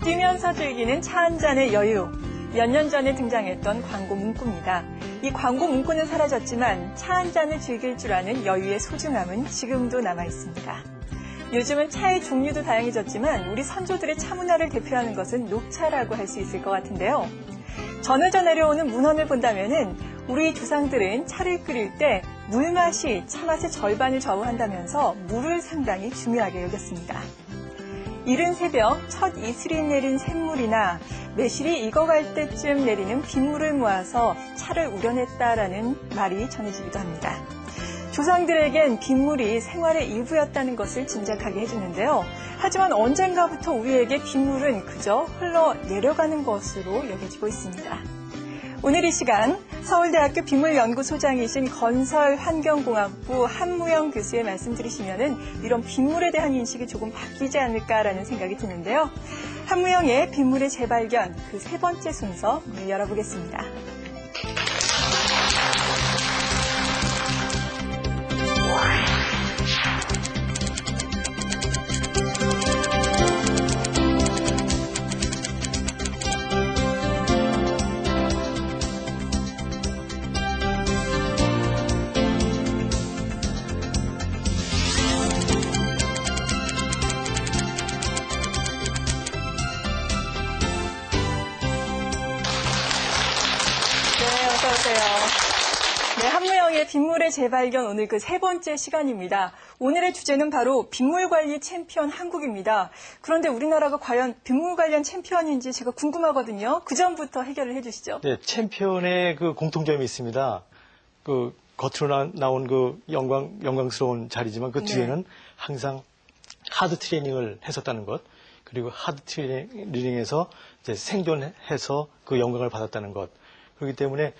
뛰면서 즐기는 차 한 잔의 여유. 몇 년 전에 등장했던 광고 문구입니다. 이 광고 문구는 사라졌지만 차 한 잔을 즐길 줄 아는 여유의 소중함은 지금도 남아있습니다. 요즘은 차의 종류도 다양해졌지만 우리 선조들의 차 문화를 대표하는 것은 녹차라고 할 수 있을 것 같은데요. 전해져 내려오는 문헌을 본다면은 우리 조상들은 차를 끓일 때 물맛이 차맛의 절반을 좌우한다면서 물을 상당히 중요하게 여겼습니다. 이른 새벽 첫 이슬이 내린 샘물이나 매실이 익어갈 때쯤 내리는 빗물을 모아서 차를 우려냈다라는 말이 전해지기도 합니다. 조상들에겐 빗물이 생활의 일부였다는 것을 짐작하게 해주는데요. 하지만 언젠가부터 우리에게 빗물은 그저 흘러내려가는 것으로 여겨지고 있습니다. 오늘 이 시간 서울대학교 빗물연구소장이신 건설환경공학부 한무영 교수의 말씀 들으시면은 이런 빗물에 대한 인식이 조금 바뀌지 않을까라는 생각이 드는데요. 한무영의 빗물의 재발견 그 세 번째 순서 문을 열어보겠습니다. 네, 한무영의 빗물의 재발견 오늘 그 세 번째 시간입니다. 오늘의 주제는 바로 빗물관리 챔피언 한국입니다. 그런데 우리나라가 과연 빗물 관련 챔피언인지 제가 궁금하거든요. 그 점부터 해결을 해주시죠. 네, 챔피언의 그 공통점이 있습니다. 그 겉으로 나온 그 영광스러운 자리지만 그 뒤에는 항상 하드 트레이닝을 했었다는 것, 그리고 하드 트레이닝에서 이제 생존해서 그 영광을 받았다는 것. 그렇기 때문에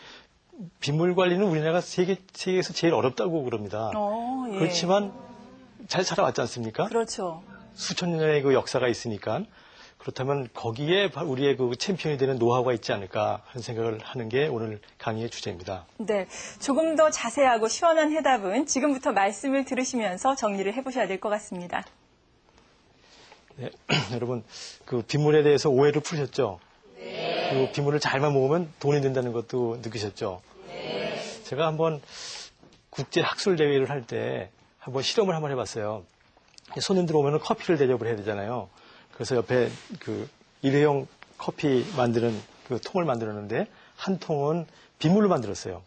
빗물 관리는 우리나라가 세계에서 제일 어렵다고 그럽니다. 예. 그렇지만 잘 살아왔지 않습니까? 그렇죠. 수천 년의 그 역사가 있으니까 그렇다면 거기에 우리의 그 챔피언이 되는 노하우가 있지 않을까 하는 생각을 하는 게 오늘 강의의 주제입니다. 네, 조금 더 자세하고 시원한 해답은 지금부터 말씀을 들으시면서 정리를 해보셔야 될 것 같습니다. 네, 여러분 그 빗물에 대해서 오해를 풀으셨죠? 네. 그리고 빗물을 잘만 먹으면 돈이 된다는 것도 느끼셨죠? 네. 제가 한번 국제 학술 대회를 할 때 한번 실험을 한번 해봤어요. 손님들 오면 커피를 대접을 해야 되잖아요. 그래서 옆에 그 일회용 커피 만드는 그 통을 만들었는데 한 통은 빗물로 만들었어요.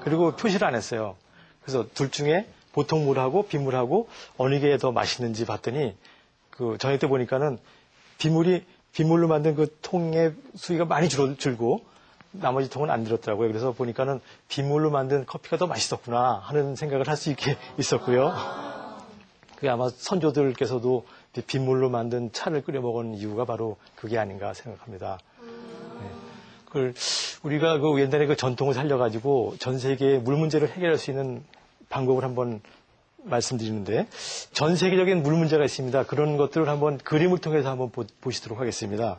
그리고 표시를 안 했어요. 그래서 둘 중에 보통 물하고 빗물하고 어느 게 더 맛있는지 봤더니 그 저녁 때 보니까는 빗물로 만든 그 통의 수위가 많이 줄고 나머지 통은 안 들었더라고요. 그래서 보니까는 빗물로 만든 커피가 더 맛있었구나 하는 생각을 할 수 있게 있었고요. 그게 아마 선조들께서도 빗물로 만든 차를 끓여 먹은 이유가 바로 그게 아닌가 생각합니다. 네. 그걸 우리가 그 옛날에 그 전통을 살려가지고 전 세계의 물 문제를 해결할 수 있는 방법을 한번 말씀드리는데 전 세계적인 물 문제가 있습니다. 그런 것들을 한번 그림을 통해서 한번 보시도록 하겠습니다.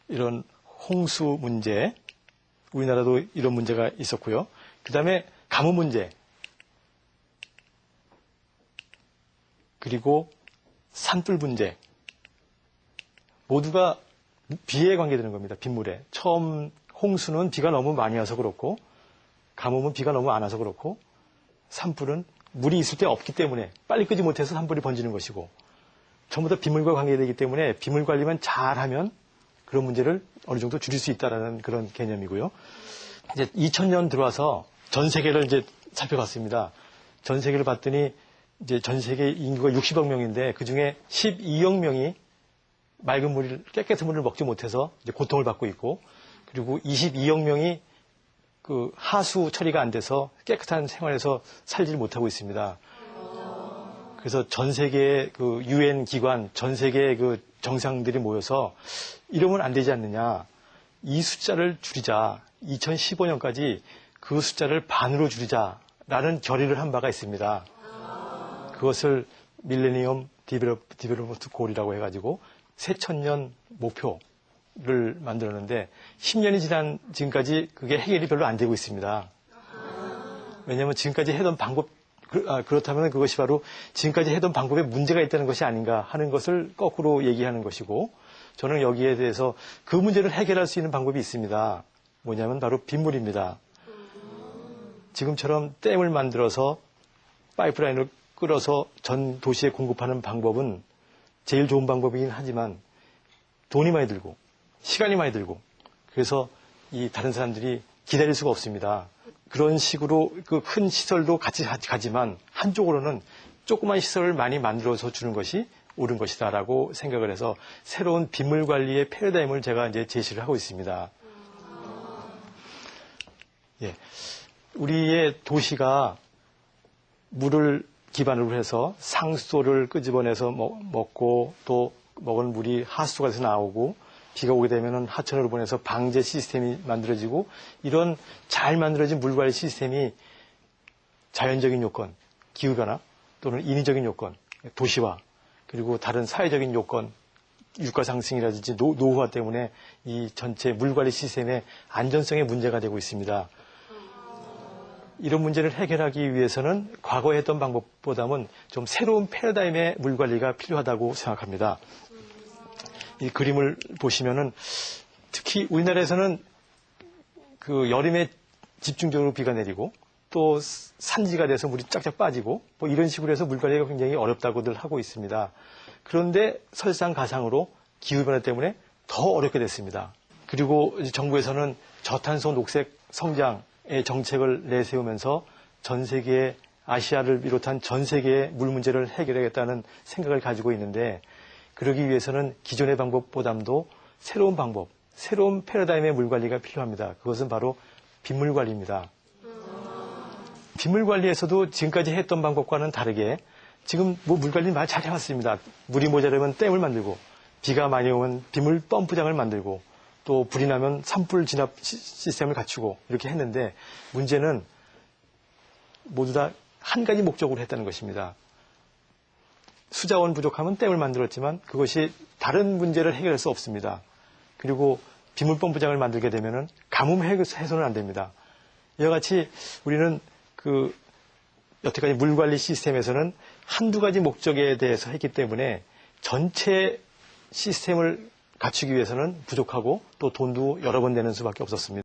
이런 홍수 문제, 우리나라도 이런 문제가 있었고요. 그 다음에 가뭄 문제, 그리고 산불 문제, 모두가 비에 관계되는 겁니다. 빗물에. 처음 홍수는 비가 너무 많이 와서 그렇고, 가뭄은 비가 너무 안 와서 그렇고, 산불은 물이 있을 때 없기 때문에 빨리 끄지 못해서 산불이 번지는 것이고, 전부 다 빗물과 관계되기 때문에 빗물 관리만 잘하면 그런 문제를 어느 정도 줄일 수 있다라는 그런 개념이고요. 이제 2000년 들어와서 전 세계를 이제 살펴봤습니다. 전 세계를 봤더니 이제 전 세계 인구가 60억 명인데 그 중에 12억 명이 맑은 물을, 깨끗한 물을 먹지 못해서 이제 고통을 받고 있고, 그리고 22억 명이 그 하수 처리가 안 돼서 깨끗한 생활에서 살지 못하고 있습니다. 그래서 전 세계의 그 UN 기관, 전 세계의 그 정상들이 모여서 이러면 안 되지 않느냐. 이 숫자를 줄이자. 2015년까지 그 숫자를 반으로 줄이자라는 결의를 한 바가 있습니다. 그것을 밀레니엄 디벨롭먼트 골이라고 해가지고 새천년 목표를 만들었는데 10년이 지난 지금까지 그게 해결이 별로 안 되고 있습니다. 왜냐하면 지금까지 해던 방법 그렇다면 그것이 바로 지금까지 해던 방법에 문제가 있다는 것이 아닌가 하는 것을 거꾸로 얘기하는 것이고, 저는 여기에 대해서 그 문제를 해결할 수 있는 방법이 있습니다. 뭐냐면 바로 빗물입니다. 지금처럼 댐을 만들어서 파이프라인을 끌어서 전 도시에 공급하는 방법은 제일 좋은 방법이긴 하지만 돈이 많이 들고 시간이 많이 들고, 그래서 이 다른 사람들이 기다릴 수가 없습니다. 그런 식으로 그 큰 시설도 같이 가지만 한쪽으로는 조그만 시설을 많이 만들어서 주는 것이 옳은 것이다라고 생각을 해서 새로운 빗물 관리의 패러다임을 제가 이제 제시를 하고 있습니다. 예. 우리의 도시가 물을 기반으로 해서 상수도를 끄집어내서 먹고, 또 먹은 물이 하수도에서 나오고, 비가 오게 되면 하천으로 보내서 방제 시스템이 만들어지고, 이런 잘 만들어진 물관리 시스템이 자연적인 요건, 기후변화 또는 인위적인 요건, 도시화, 그리고 다른 사회적인 요건, 유가 상승이라든지 노후화 때문에 이 전체 물관리 시스템의 안전성에 문제가 되고 있습니다. 이런 문제를 해결하기 위해서는 과거에 했던 방법보다는 좀 새로운 패러다임의 물관리가 필요하다고 생각합니다. 이 그림을 보시면은 특히 우리나라에서는 그 여름에 집중적으로 비가 내리고 또 산지가 돼서 물이 쫙쫙 빠지고 뭐 이런 식으로 해서 물관리가 굉장히 어렵다고들 하고 있습니다. 그런데 설상가상으로 기후변화 때문에 더 어렵게 됐습니다. 그리고 정부에서는 저탄소 녹색 성장의 정책을 내세우면서 전 세계, 아시아를 비롯한 전 세계의 물 문제를 해결하겠다는 생각을 가지고 있는데, 그러기 위해서는 기존의 방법보다도 새로운 방법, 새로운 패러다임의 물관리가 필요합니다. 그것은 바로 빗물관리입니다. 빗물관리에서도 지금까지 했던 방법과는 다르게 지금 뭐 물관리 많이 잘 해왔습니다. 물이 모자라면 댐을 만들고, 비가 많이 오면 빗물 펌프장을 만들고, 또 불이 나면 산불 진압 시스템을 갖추고 이렇게 했는데, 문제는 모두 다 한 가지 목적으로 했다는 것입니다. 수자원 부족하면 댐을 만들었지만 그것이 다른 문제를 해결할 수 없습니다. 그리고 빗물 펌프장을 만들게 되면은 가뭄 해소는 안 됩니다. 이와 같이 우리는 여태까지 물관리 시스템에서는 한두 가지 목적에 대해서 했기 때문에 전체 시스템을 갖추기 위해서는 부족하고 또 돈도 여러 번 내는 수밖에 없었습니다.